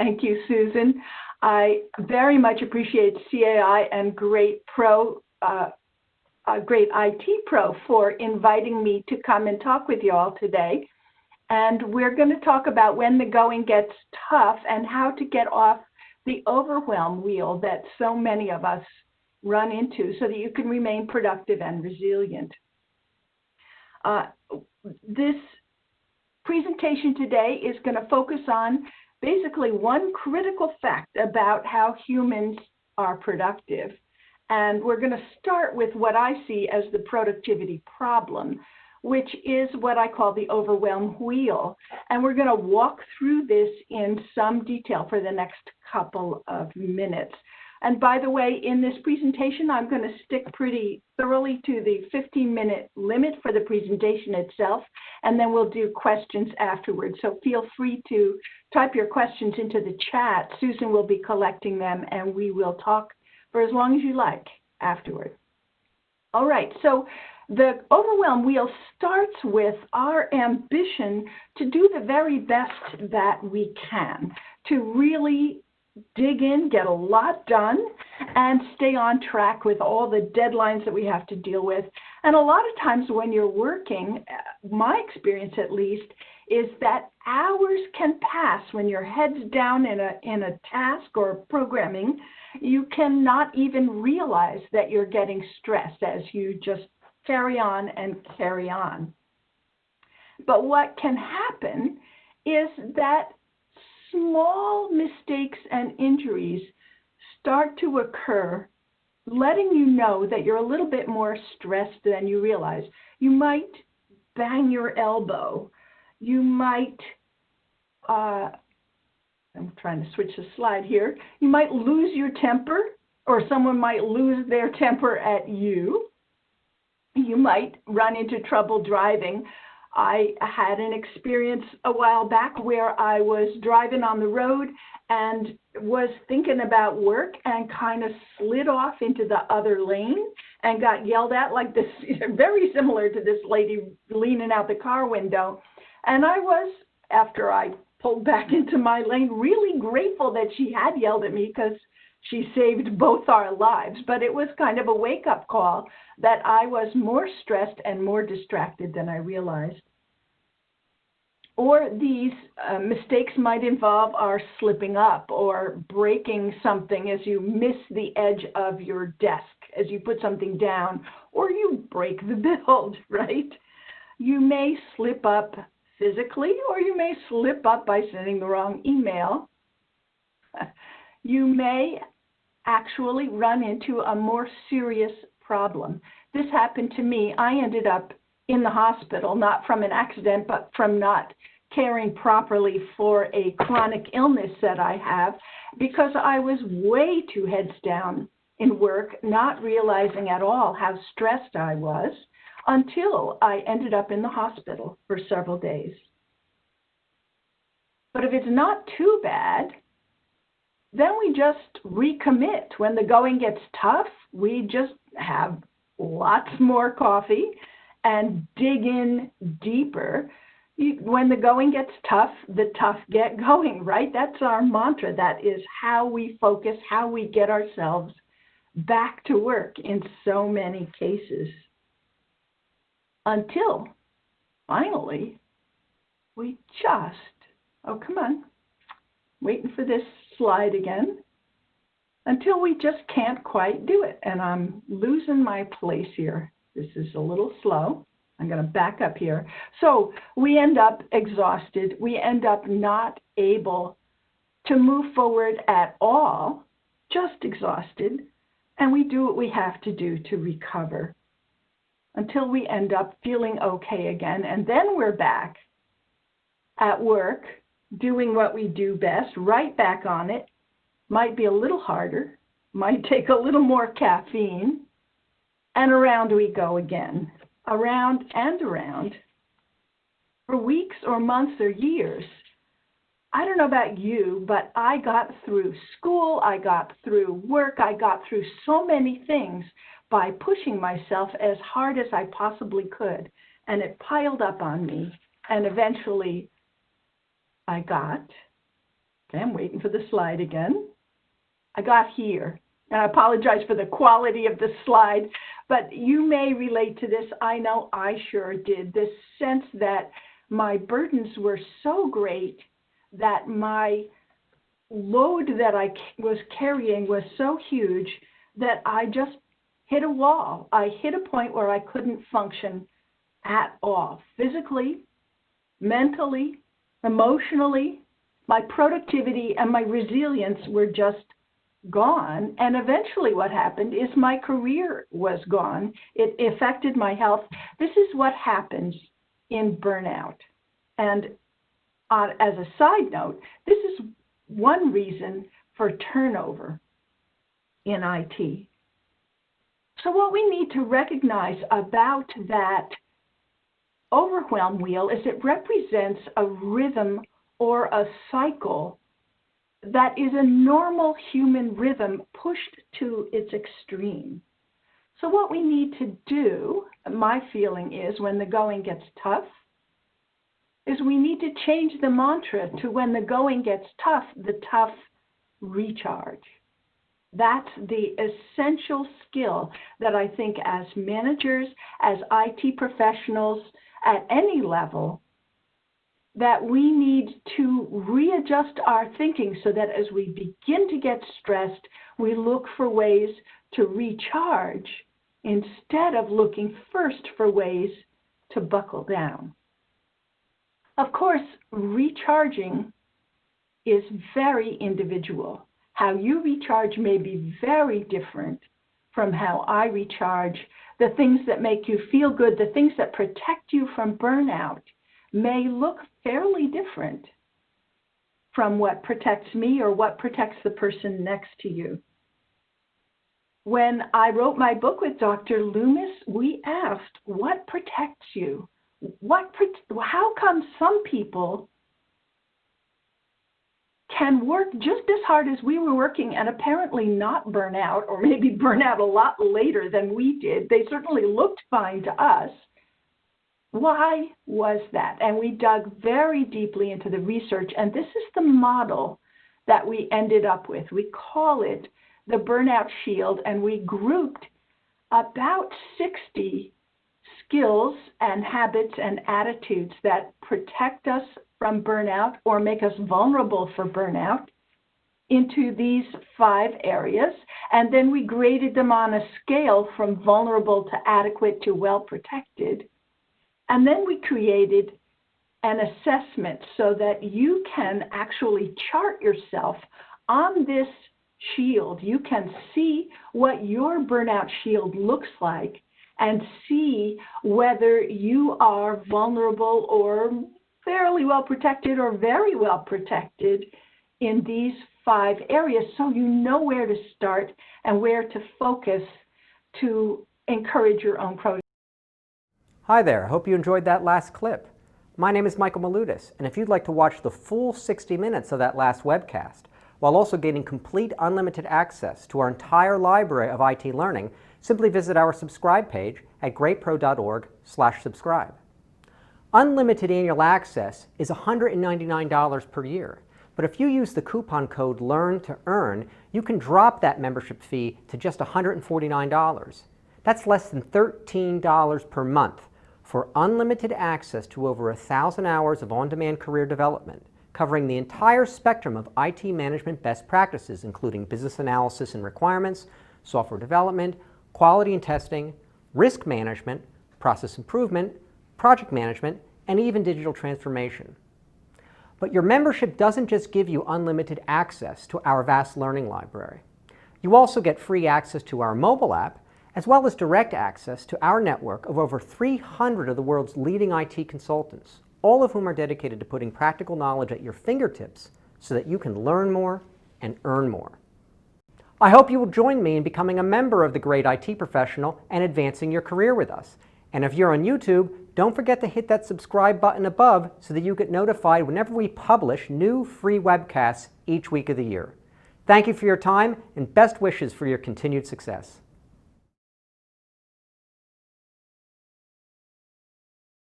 Thank you, Susan. I very much appreciate CAI and Great IT Pro for inviting me to come and talk with you all today. And we're going to talk about when the going gets tough and how to get off the overwhelm wheel that so many of us run into so that you can remain productive and resilient. This presentation today is going to focus on basically one critical fact about how humans are productive. And we're going to start with what I see as the productivity problem, which is what I call the overwhelm wheel. And we're going to walk through this in some detail for the next couple of minutes. And by the way, in this presentation, I'm going to stick pretty thoroughly to the 15-minute limit for the presentation itself, and then we'll do questions afterwards. So feel free to type your questions into the chat. Susan will be collecting them, and we will talk for as long as you like afterward. All right, so the overwhelm wheel starts with our ambition to do the very best that we can, to really dig in, get a lot done, and stay on track with all the deadlines that we have to deal with. And a lot of times when you're working, my experience at least, is that hours can pass when your head's down in a task or programming. You cannot even realize that you're getting stressed as you just carry on and carry on. But what can happen is that small mistakes and injuries start to occur, letting you know that you're a little bit more stressed than you realize. You might bang your elbow. You might, I'm trying to switch the slide here. You might lose your temper, or someone might lose their temper at you. You might run into trouble driving. I had an experience a while back where I was driving on the road and was thinking about work and kind of slid off into the other lane and got yelled at like this, very similar to this lady leaning out the car window. And I was, after I pulled back into my lane, really grateful that she had yelled at me because she saved both our lives. But it was kind of a wake-up call that I was more stressed and more distracted than I realized. Or these mistakes might involve our slipping up or breaking something as you miss the edge of your desk, as you put something down, or you break the build, right? You may slip up physically, or you may slip up by sending the wrong email. You may actually run into a more serious problem. This happened to me. I ended up in the hospital, not from an accident, but from not caring properly for a chronic illness that I have, because I was way too heads down in work, not realizing at all how stressed I was until I ended up in the hospital for several days. But if it's not too bad, then we just recommit. When the going gets tough, we just have lots more coffee and dig in deeper. When the going gets tough, the tough get going, right? That's our mantra. That is how we focus, how we get ourselves back to work in so many cases. Until finally, we just, oh, come on, waiting for this slide again, until we just can't quite do it. And I'm losing my place here. This is a little slow. I'm going to back up here. So we end up exhausted. We end up not able to move forward at all, just exhausted. And we do what we have to do to recover until we end up feeling okay again. And then we're back at work doing what we do best, right back on it. Might be a little harder, might take a little more caffeine, and around we go again. Around and around for weeks or months or years. I don't know about you, but I got through school, I got through work, I got through so many things by pushing myself as hard as I possibly could. And it piled up on me. And eventually I got Okay, I'm waiting for the slide again. I got here, and I apologize for the quality of the slide, but you may relate to this. I know I sure did. This sense that my burdens were so great, that my load that I was carrying was so huge that I just hit a wall. I hit a point where I couldn't function at all, physically, mentally, emotionally. My productivity and my resilience were just gone. And eventually what happened is my career was gone. It affected my health. This is what happens in burnout. And as a side note, this is one reason for turnover in IT. So what we need to recognize about that overwhelm wheel is it represents a rhythm or a cycle that is a normal human rhythm pushed to its extreme. So what we need to do, my feeling is, when the going gets tough, is we need to change the mantra to when the going gets tough, the tough recharge. That's the essential skill that I think as managers, as IT professionals at any level, that we need to readjust our thinking so that as we begin to get stressed, we look for ways to recharge instead of looking first for ways to buckle down. Of course, recharging is very individual. How you recharge may be very different from how I recharge. The things that make you feel good, the things that protect you from burnout, may look fairly different from what protects me or what protects the person next to you. When I wrote my book with Dr. Loomis, we asked, what protects you? How come some people can work just as hard as we were working and apparently not burn out, or maybe burn out a lot later than we did? They certainly looked fine to us. Why was that? And we dug very deeply into the research, and this is the model that we ended up with. We call it the Burnout Shield, and we grouped about 60 skills and habits and attitudes that protect us from burnout or make us vulnerable for burnout into these 5 areas. And then we graded them on a scale from vulnerable to adequate to well protected. And then we created an assessment so that you can actually chart yourself on this shield. You can see what your burnout shield looks like and see whether you are vulnerable or fairly well protected or very well protected in these 5 areas, so you know where to start and where to focus to encourage your own productivity. Hi there, I hope you enjoyed that last clip. My name is Michael Malutis, and if you'd like to watch the full 60 minutes of that last webcast, while also gaining complete unlimited access to our entire library of IT learning, simply visit our subscribe page at greatpro.org/subscribe. Unlimited annual access is $199 per year, but if you use the coupon code LEARN2EARN, you can drop that membership fee to just $149. That's less than $13 per month for unlimited access to over 1,000 hours of on-demand career development, covering the entire spectrum of IT management best practices, including business analysis and requirements, software development, quality and testing, risk management, process improvement, project management, and even digital transformation. But your membership doesn't just give you unlimited access to our vast learning library. You also get free access to our mobile app, as well as direct access to our network of over 300 of the world's leading IT consultants, all of whom are dedicated to putting practical knowledge at your fingertips so that you can learn more and earn more. I hope you will join me in becoming a member of the Great IT Professional and advancing your career with us. And if you're on YouTube, don't forget to hit that subscribe button above so that you get notified whenever we publish new free webcasts each week of the year. Thank you for your time and best wishes for your continued success.